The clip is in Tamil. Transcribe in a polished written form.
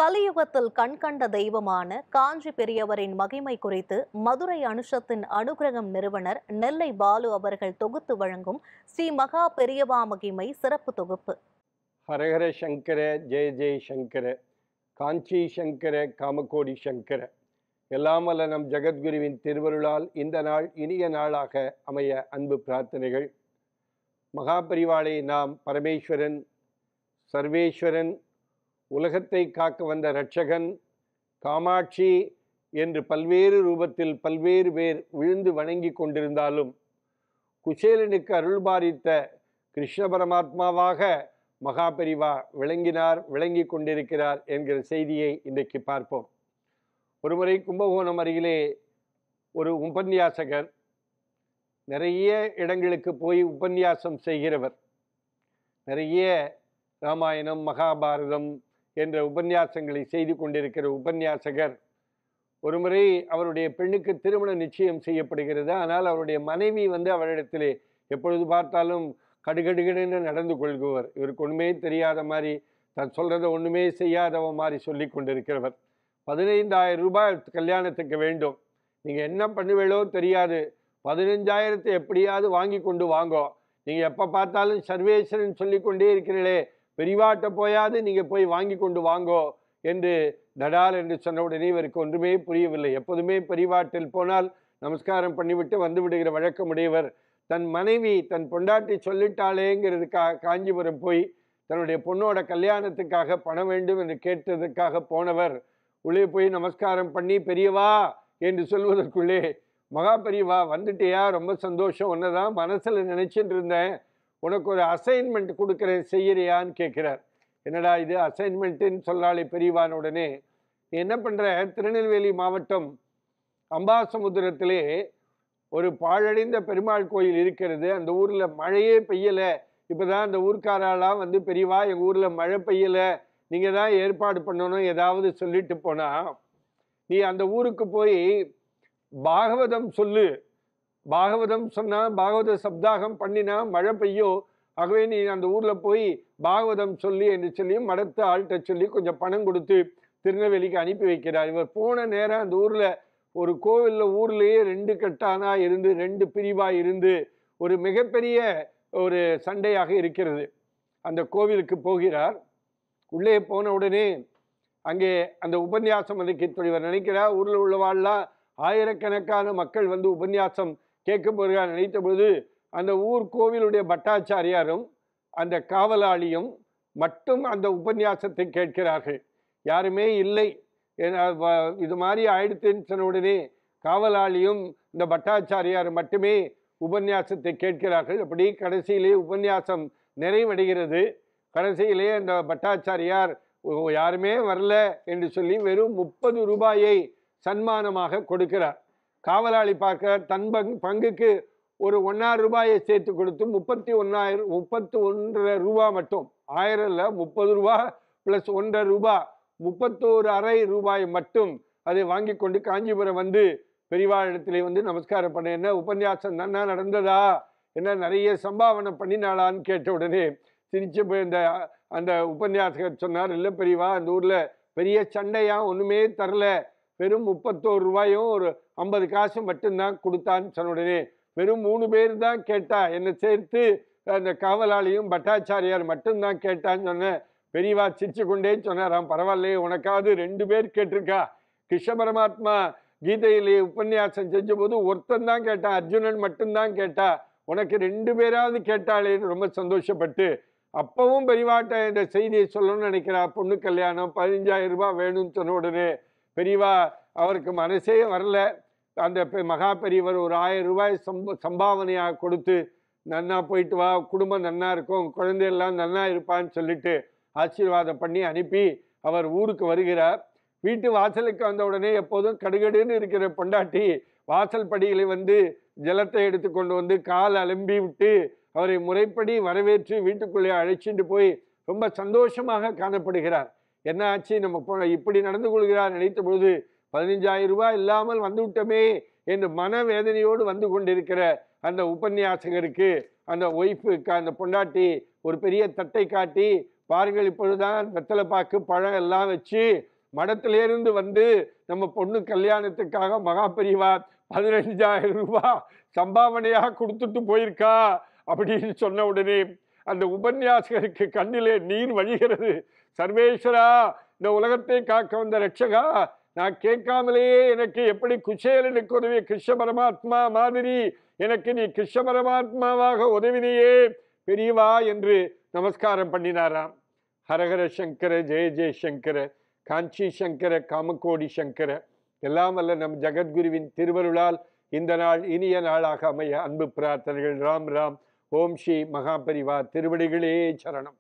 கலியுகத்தில் கண்கண்ட தெய்வமான காஞ்சி பெரியவரின் மகிமை குறித்து மதுரை அனுஷத்தின் அனுகிரகம் நிறுவனர் நெல்லை பாலு அவர்கள் தொகுத்து வழங்கும் ஸ்ரீ மகா பெரியவா மகிமை சிறப்பு தொகுப்பு. ஹரஹர சங்கர ஜெய ஜெய சங்கர, காஞ்சி சங்கர காமகோடி சங்கர. எல்லாம் வல்ல நம் ஜெகத்குருவின் திருவருளால் இந்த நாள் இனிய நாளாக அமைய அன்பு பிரார்த்தனைகள். மகாபரிவாளை நாம் பரமேஸ்வரன், சர்வேஸ்வரன், உலகத்தை காக்க வந்த இரட்சகன், காமாட்சி என்று பல்வேறு ரூபத்தில் பல்வேறு பேர் விழுந்து வணங்கி கொண்டிருந்தாலும் குசேலனுக்கு அருள்பாரித்த கிருஷ்ண பரமாத்மாவாக மகாபரிவா விளங்கி கொண்டிருக்கிறார் என்கிற செய்தியை இன்றைக்கு பார்ப்போம். ஒருமுறை கும்பகோணம் அருகிலே ஒரு உபன்யாசகர் நிறைய இடங்களுக்கு போய் உபன்யாசம் செய்கிறவர். நிறைய ராமாயணம், மகாபாரதம் என்ற உபன்யாசங்களை செய்து கொண்டிருக்கிற உபன்யாசகர் ஒருமுறை அவருடைய பெண்ணுக்கு திருமண நிச்சயம் செய்யப்படுகிறது. ஆனால் அவருடைய மனைவி அவரிடத்திலே எப்பொழுது பார்த்தாலும் கடுகடுகடுன்னு நடந்து கொள்குவர். இவருக்கு ஒன்றுமே தெரியாத மாதிரி, தான் சொல்கிறத ஒன்றுமே செய்யாதவ மாதிரி சொல்லி கொண்டிருக்கிறவர். 15,000 ரூபாய் கல்யாணத்துக்கு வேண்டும், நீங்கள் என்ன பண்ணுவீங்களோ தெரியாது, 15,000 எப்படியாவது வாங்கி கொண்டு வாங்கோ, நீங்கள் எப்போ பார்த்தாலும் சர்வேஸ்வரன் சொல்லி கொண்டே இருக்கிறீர்களே, பெரிவாட்ட போயாது நீங்கள் போய் வாங்கி கொண்டு வாங்கோ என்று தடால் என்று சொன்ன உடனே இவருக்கு ஒன்றுமே புரியவில்லை. எப்போதுமே பெரிவாட்டில் போனால் நமஸ்காரம் பண்ணிவிட்டு வந்து விடுகிற வழக்கமுடையவர் தன் மனைவி தன் பொண்டாட்டி சொல்லிட்டாளேங்கிறதுக்காக காஞ்சிபுரம் போய் தன்னுடைய பொண்ணோட கல்யாணத்துக்காக பணம் வேண்டும் என்று கேட்டதற்காக போனவர் உள்ளே போய் நமஸ்காரம் பண்ணி பெரியவா என்று சொல்வதற்குள்ளே, மகா பெரியவா வந்துட்டியா, ரொம்ப சந்தோஷம், ஒன்னதான் மனசில் நினைச்சிட்டு இருந்தேன், உனக்கு ஒரு அசைன்மெண்ட் கொடுக்குறேன், செய்யறியான்னு கேட்குறார். என்னடா இது அசைன்மெண்ட்டுன்னு சொல்லாலே பெரியவான உடனே, நீ என்ன பண்ணுற, திருநெல்வேலி மாவட்டம் அம்பாசமுத்திரத்திலே ஒரு பாழடைந்த பெருமாள் கோயில் இருக்கிறது. அந்த ஊரில் மழையே பெய்யலை. இப்போ தான் அந்த ஊர்க்காரெல்லாம் பெரியவா எங்கள் ஊரில் மழை பெய்யலை, நீங்கள் தான் ஏற்பாடு பண்ணணும் ஏதாவது சொல்லிட்டு போனா, நீ அந்த ஊருக்கு போய் பாகவதம் சொல்லு, பாகவதம் சொன்னால் பாகவத சப்தாகம் பண்ணினா மழை பெய்யும், ஆகவே நீ அந்த ஊரில் போய் பாகவதம் சொல்லி என்று சொல்லி மடத்த ஆள்கிட்ட சொல்லி கொஞ்சம் பணம் கொடுத்து திருநெல்வேலிக்கு அனுப்பி வைக்கிறார். இவர் போன நேரம் அந்த ஊரில் ஒரு கோவிலில் ஊர்லேயே 2 கட்டானா இருந்து 2 பிரிவாக இருந்து ஒரு மிகப்பெரிய ஒரு சண்டையாக இருக்கிறது. அந்த கோவிலுக்கு போகிறார். உள்ளே போன உடனே அங்கே அந்த உபன்யாசம் இவர் நினைக்கிறார், ஊரில் உள்ளவாள்லாம் ஆயிரக்கணக்கான மக்கள் உபன்யாசம் கேட்க போகிறார் நினைத்த பொழுது, அந்த ஊர் கோவிலுடைய பட்டாச்சாரியாரும் அந்த காவலாளியும் மட்டும் அந்த உபன்யாசத்தை கேட்கிறார்கள். யாருமே இல்லை. இது மாதிரி ஆயிடுத்துன்னு சொன்ன உடனே காவலாளியும் இந்த பட்டாச்சாரியார் மட்டுமே உபன்யாசத்தை கேட்கிறார்கள். அப்படி கடைசியிலே உபன்யாசம் நிறைவடைகிறது. கடைசியிலே அந்த பட்டாச்சாரியார் யாருமே வரல என்று சொல்லி வெறும் 30 ரூபாயை சன்மானமாக கொடுக்கிறார். காவலாளி பார்க்கிறார், தன் பங்குக்கு ஒரு 1.5 ரூபாயை சேர்த்து கொடுத்து 31 ரூபா மட்டும், 1000 இல்லை 30 ரூபா ப்ளஸ் 1.5 ரூபா 31.5 ரூபாய் மட்டும் அதை வாங்கி கொண்டு காஞ்சிபுரம் பெரியவா இடத்துல நமஸ்காரம் பண்ண, என்ன உபன்யாசம் நன்னா நடந்ததா, என்ன நிறைய சம்பாவனை பண்ணினாளான்னு கேட்ட உடனே சிரிச்சு போய் அந்த உபன்யாசகர் சொன்னார், இல்லை பெரியவா அந்த ஊரில் பெரிய சண்டையா, ஒன்றுமே தரல, வெறும் 31 ரூபாயும் ஒரு 50 காசு மட்டும்தான் கொடுத்தான்னு சொன்ன உடனே, வெறும் 3 பேர் தான் கேட்டா, என்னை சேர்த்து அந்த காவலாளியும் பட்டாச்சாரியார் மட்டும்தான் கேட்டான்னு சொன்னேன். பெரியவா சிரிச்சு கொண்டே சொன்னாராம், பரவாயில்லையே, உனக்காவது 2 பேர் கேட்டிருக்கா. கிருஷ்ண பரமாத்மா கீதையிலே உபன்யாசம் செஞ்ச போது ஒருத்தன் தான் கேட்டான், அர்ஜுனன் மட்டும்தான் கேட்டா, உனக்கு 2 பேராவது கேட்டாளேன்னு ரொம்ப சந்தோஷப்பட்டு அப்பவும் பெரியவாட்ட இந்த செய்தியை சொல்லணும்னு நினைக்கிறா. பொண்ணு கல்யாணம் 15,000 ரூபாய் வேணும்னு சொன்ன உடனே பெரியவா அவருக்கு மனசே வரல. அந்த மகா பெரியவர் ஒரு 1000 ரூபாய் சம்பாவனையாக கொடுத்து, நன்னா போயிட்டு வா, குடும்பம் நன்னா இருக்கும், குழந்தையெல்லாம் நன்னா இருப்பான்னு சொல்லிட்டு ஆசீர்வாதம் பண்ணி அனுப்பி அவர் ஊருக்கு வருகிறார். வீட்டு வாசலுக்கு வந்த உடனே எப்போதும் கடுகடுன்னு இருக்கிற பொண்டாட்டி வாசல் படிகளை ஜலத்தை எடுத்து கொண்டு கால் அலம்பி விட்டு அவரை முறைப்படி வரவேற்று வீட்டுக்குள்ளே அழைச்சிட்டு போய் ரொம்ப சந்தோஷமாக காணப்படுகிறார். என்ன ஆச்சு, நம்ம இப்படி நடந்து கொள்கிறார் நினைத்த பொழுது 15,000 ரூபாய் இல்லாமல் வந்துவிட்டோமே என்று மனவேதனையோடு கொண்டிருக்கிற அந்த உபன்யாசகருக்கு அந்த ஒய்ஃபுக்கு அந்த பொண்டாட்டி ஒரு பெரிய தட்டை காட்டி பாருங்கள், இப்பொழுதுதான் வெத்தலை பாக்கு பழம் எல்லாம் வச்சு மடத்திலிருந்து வந்து நம்ம பொண்ணு கல்யாணத்துக்காக மகா பெரியவா 15,000 ரூபாய் சம்பாவனையாக கொடுத்துட்டு போயிருக்கா அப்படின்னு சொன்ன உடனே அந்த உபன்யாசகருக்கு கண்ணிலே நீர் வழிகிறது. சர்வேஸ்வரா, இந்த உலகத்தை காக்க வந்த ரட்சகா, நான் கேட்காமலேயே எனக்கு எப்படி குசேலனுக்கு உதவி கிருஷ்ண பரமாத்மா மாதிரி எனக்கு நீ கிருஷ்ண பரமாத்மாவாக உதவினையே பெரியவா என்று நமஸ்காரம் பண்ணினாராம். ஹரஹர சங்கர, ஜெய ஜெய சங்கர, காஞ்சி சங்கர, காமகோடி சங்கர. எல்லாம் வல்ல நம் ஜகத்குருவின் திருவருளால் இந்த நாள் இனிய நாளாக அமைய அன்பு பிரார்த்தனைகள். ராம் ராம். ஓம் ஸ்ரீ மகாபரிவா திருவடிகளே சரணம்.